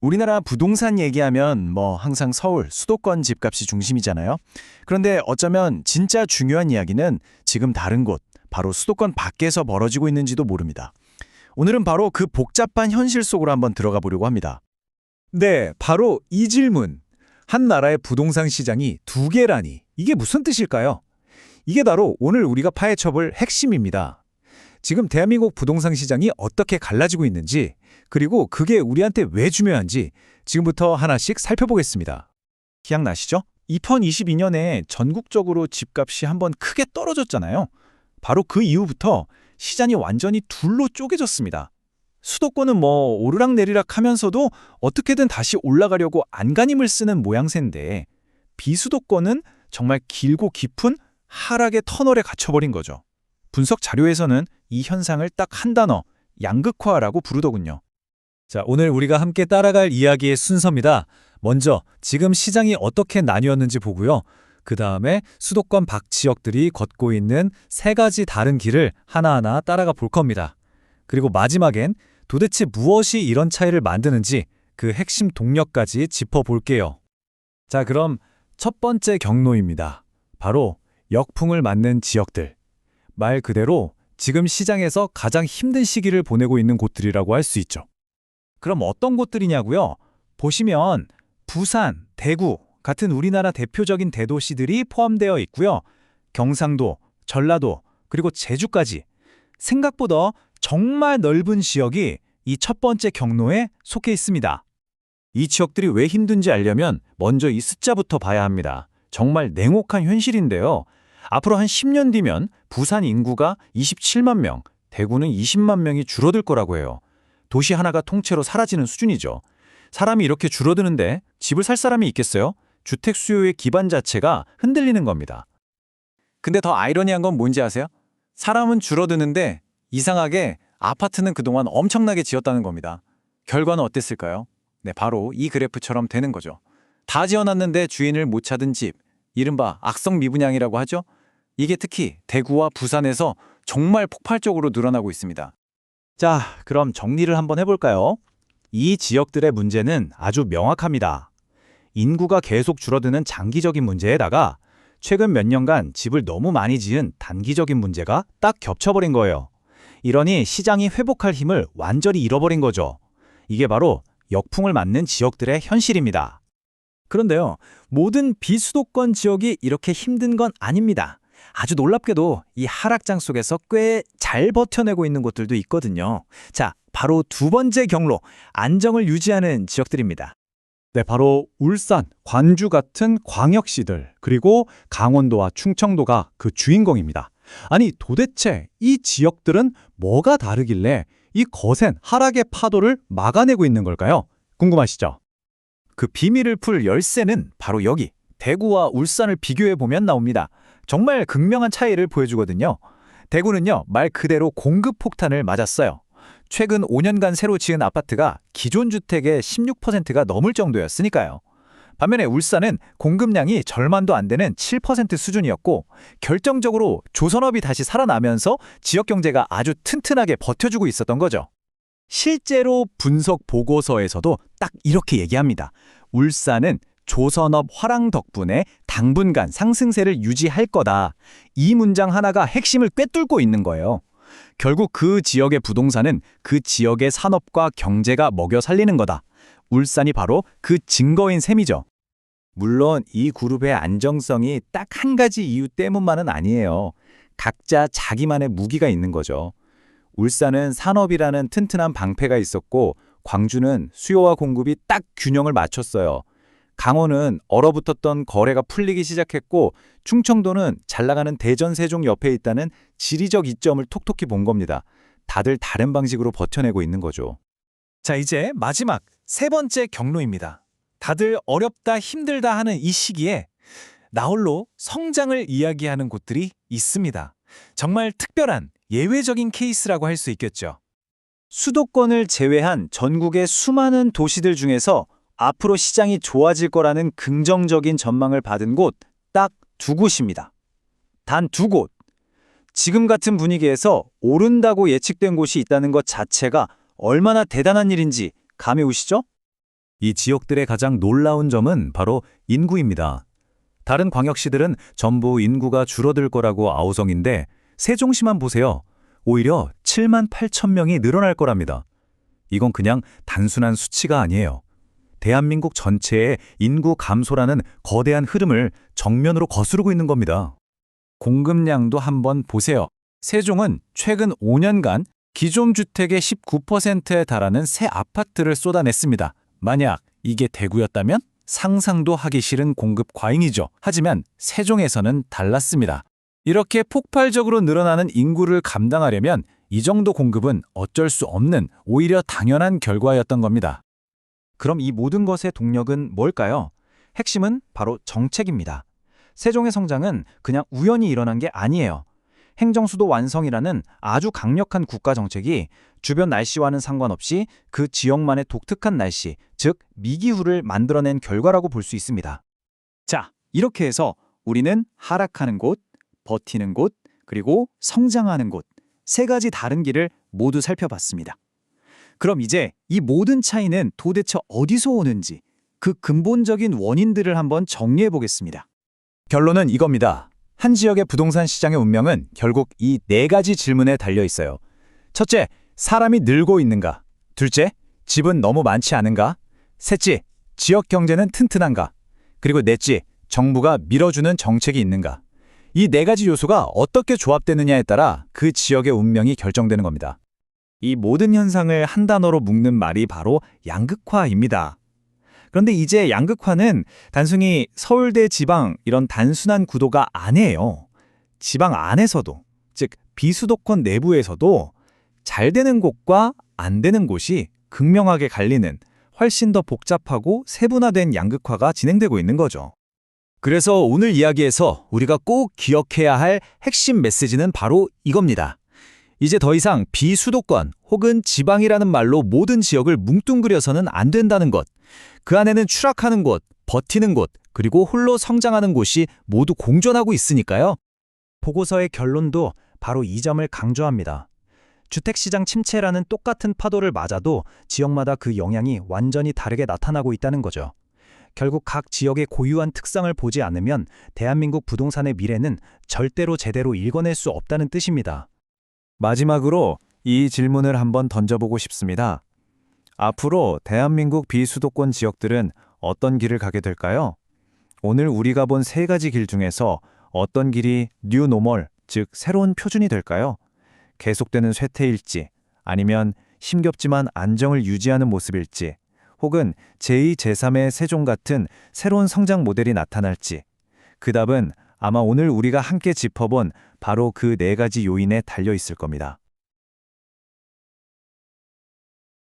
우리나라 부동산 얘기하면 항상 서울, 수도권 집값이 중심이잖아요. 그런데 어쩌면 진짜 중요한 이야기는 지금 다른 곳, 바로 수도권 밖에서 벌어지고 있는지도 모릅니다. 오늘은 바로 그 복잡한 현실 속으로 한번 들어가 보려고 합니다. 네, 바로 이 질문. 한 나라의 부동산 시장이 두 개라니, 이게 무슨 뜻일까요? 이게 바로 오늘 우리가 파헤쳐볼 핵심입니다. 지금 대한민국 부동산 시장이 어떻게 갈라지고 있는지, 그리고 그게 우리한테 왜 중요한지 지금부터 하나씩 살펴보겠습니다. 기억나시죠? 2022년에 전국적으로 집값이 한번 크게 떨어졌잖아요. 바로 그 이후부터 시장이 완전히 둘로 쪼개졌습니다. 수도권은 오르락내리락 하면서도 어떻게든 다시 올라가려고 안간힘을 쓰는 모양새인데 비수도권은 정말 길고 깊은 하락의 터널에 갇혀버린 거죠. 분석 자료에서는 이 현상을 딱 한 단어, 양극화라고 부르더군요. 자, 오늘 우리가 함께 따라갈 이야기의 순서입니다. 먼저 지금 시장이 어떻게 나뉘었는지 보고요. 그 다음에 수도권 밖 지역들이 걷고 있는 세 가지 다른 길을 하나하나 따라가 볼 겁니다. 그리고 마지막엔 도대체 무엇이 이런 차이를 만드는지 그 핵심 동력까지 짚어볼게요. 자, 그럼 첫 번째 경로입니다. 바로 역풍을 맞는 지역들. 말 그대로 지금 시장에서 가장 힘든 시기를 보내고 있는 곳들이라고 할 수 있죠. 그럼 어떤 곳들이냐고요? 보시면 부산, 대구 같은 우리나라 대표적인 대도시들이 포함되어 있고요. 경상도, 전라도, 그리고 제주까지 생각보다 정말 넓은 지역이 이 첫 번째 경로에 속해 있습니다. 이 지역들이 왜 힘든지 알려면 먼저 이 숫자부터 봐야 합니다. 정말 냉혹한 현실인데요. 앞으로 한 10년 뒤면 부산 인구가 27만 명, 대구는 20만 명이 줄어들 거라고 해요. 도시 하나가 통째로 사라지는 수준이죠. 사람이 이렇게 줄어드는데 집을 살 사람이 있겠어요? 주택 수요의 기반 자체가 흔들리는 겁니다. 근데 더 아이러니한 건 뭔지 아세요? 사람은 줄어드는데 이상하게 아파트는 그동안 엄청나게 지었다는 겁니다. 결과는 어땠을까요? 네, 바로 이 그래프처럼 되는 거죠. 다 지어놨는데 주인을 못 찾은 집, 이른바 악성 미분양이라고 하죠. 이게 특히 대구와 부산에서 정말 폭발적으로 늘어나고 있습니다. 자, 그럼 정리를 한번 해볼까요? 이 지역들의 문제는 아주 명확합니다. 인구가 계속 줄어드는 장기적인 문제에다가 최근 몇 년간 집을 너무 많이 지은 단기적인 문제가 딱 겹쳐버린 거예요. 이러니 시장이 회복할 힘을 완전히 잃어버린 거죠. 이게 바로 역풍을 맞는 지역들의 현실입니다. 그런데요, 모든 비수도권 지역이 이렇게 힘든 건 아닙니다. 아주 놀랍게도 이 하락장 속에서 꽤 잘 버텨내고 있는 곳들도 있거든요. 자, 바로 두 번째 경로, 안정을 유지하는 지역들입니다. 네, 바로 울산, 관주 같은 광역시들, 그리고 강원도와 충청도가 그 주인공입니다. 아니, 도대체 이 지역들은 뭐가 다르길래 이 거센 하락의 파도를 막아내고 있는 걸까요? 궁금하시죠? 그 비밀을 풀 열쇠는 바로 여기, 대구와 울산을 비교해보면 나옵니다. 정말 극명한 차이를 보여주거든요. 대구는요, 말 그대로 공급 폭탄을 맞았어요. 최근 5년간 새로 지은 아파트가 기존 주택의 16%가 넘을 정도였으니까요. 반면에 울산은 공급량이 절반도 안 되는 7% 수준이었고 결정적으로 조선업이 다시 살아나면서 지역 경제가 아주 튼튼하게 버텨주고 있었던 거죠. 실제로 분석 보고서에서도 딱 이렇게 얘기합니다. 울산은 조선업 화랑 덕분에 당분간 상승세를 유지할 거다. 이 문장 하나가 핵심을 꿰뚫고 있는 거예요. 결국 그 지역의 부동산은 그 지역의 산업과 경제가 먹여 살리는 거다. 울산이 바로 그 증거인 셈이죠. 물론 이 그룹의 안정성이 딱 한 가지 이유 때문만은 아니에요. 각자 자기만의 무기가 있는 거죠. 울산은 산업이라는 튼튼한 방패가 있었고 광주는 수요와 공급이 딱 균형을 맞췄어요. 강원은 얼어붙었던 거래가 풀리기 시작했고 충청도는 잘 나가는 대전 세종 옆에 있다는 지리적 이점을 톡톡히 본 겁니다. 다들 다른 방식으로 버텨내고 있는 거죠. 자, 이제 마지막 세 번째 경로입니다. 다들 어렵다, 힘들다 하는 이 시기에 나홀로 성장을 이야기하는 곳들이 있습니다. 정말 특별한 예외적인 케이스라고 할 수 있겠죠. 수도권을 제외한 전국의 수많은 도시들 중에서 앞으로 시장이 좋아질 거라는 긍정적인 전망을 받은 곳 딱 두 곳입니다. 단 두 곳. 지금 같은 분위기에서 오른다고 예측된 곳이 있다는 것 자체가 얼마나 대단한 일인지 감이 오시죠? 이 지역들의 가장 놀라운 점은 바로 인구입니다. 다른 광역시들은 전부 인구가 줄어들 거라고 아우성인데 세종시만 보세요. 오히려 7만 8천 명이 늘어날 거랍니다. 이건 그냥 단순한 수치가 아니에요. 대한민국 전체의 인구 감소라는 거대한 흐름을 정면으로 거스르고 있는 겁니다. 공급량도 한번 보세요. 세종은 최근 5년간 기존 주택의 19%에 달하는 새 아파트를 쏟아냈습니다. 만약 이게 대구였다면 상상도 하기 싫은 공급 과잉이죠. 하지만 세종에서는 달랐습니다. 이렇게 폭발적으로 늘어나는 인구를 감당하려면 이 정도 공급은 어쩔 수 없는 오히려 당연한 결과였던 겁니다. 그럼 이 모든 것의 동력은 뭘까요? 핵심은 바로 정책입니다. 세종의 성장은 그냥 우연히 일어난 게 아니에요. 행정수도 완성이라는 아주 강력한 국가 정책이 주변 날씨와는 상관없이 그 지역만의 독특한 날씨, 즉 미기후를 만들어낸 결과라고 볼 수 있습니다. 자, 이렇게 해서 우리는 하락하는 곳, 버티는 곳, 그리고 성장하는 곳, 세 가지 다른 길을 모두 살펴봤습니다. 그럼 이제 이 모든 차이는 도대체 어디서 오는지 그 근본적인 원인들을 한번 정리해 보겠습니다. 결론은 이겁니다. 한 지역의 부동산 시장의 운명은 결국 이 네 가지 질문에 달려 있어요. 첫째, 사람이 늘고 있는가? 둘째, 집은 너무 많지 않은가? 셋째, 지역 경제는 튼튼한가? 그리고 넷째, 정부가 밀어주는 정책이 있는가? 이 네 가지 요소가 어떻게 조합되느냐에 따라 그 지역의 운명이 결정되는 겁니다. 이 모든 현상을 한 단어로 묶는 말이 바로 양극화입니다. 그런데 이제 양극화는 단순히 서울대 지방 이런 단순한 구도가 아니에요. 지방 안에서도, 즉 비수도권 내부에서도 잘 되는 곳과 안 되는 곳이 극명하게 갈리는 훨씬 더 복잡하고 세분화된 양극화가 진행되고 있는 거죠. 그래서 오늘 이야기에서 우리가 꼭 기억해야 할 핵심 메시지는 바로 이겁니다. 이제 더 이상 비수도권 혹은 지방이라는 말로 모든 지역을 뭉뚱그려서는 안 된다는 것. 그 안에는 추락하는 곳, 버티는 곳, 그리고 홀로 성장하는 곳이 모두 공존하고 있으니까요. 보고서의 결론도 바로 이 점을 강조합니다. 주택시장 침체라는 똑같은 파도를 맞아도 지역마다 그 영향이 완전히 다르게 나타나고 있다는 거죠. 결국 각 지역의 고유한 특성을 보지 않으면 대한민국 부동산의 미래는 절대로 제대로 읽어낼 수 없다는 뜻입니다. 마지막으로 이 질문을 한번 던져보고 싶습니다. 앞으로 대한민국 비수도권 지역들은 어떤 길을 가게 될까요? 오늘 우리가 본 세 가지 길 중에서 어떤 길이 뉴 노멀, 즉 새로운 표준이 될까요? 계속되는 쇠퇴일지, 아니면 힘겹지만 안정을 유지하는 모습일지, 혹은 제2, 제3의 세종 같은 새로운 성장 모델이 나타날지, 그 답은 아마 오늘 우리가 함께 짚어본 바로 그 네 가지 요인에 달려 있을 겁니다.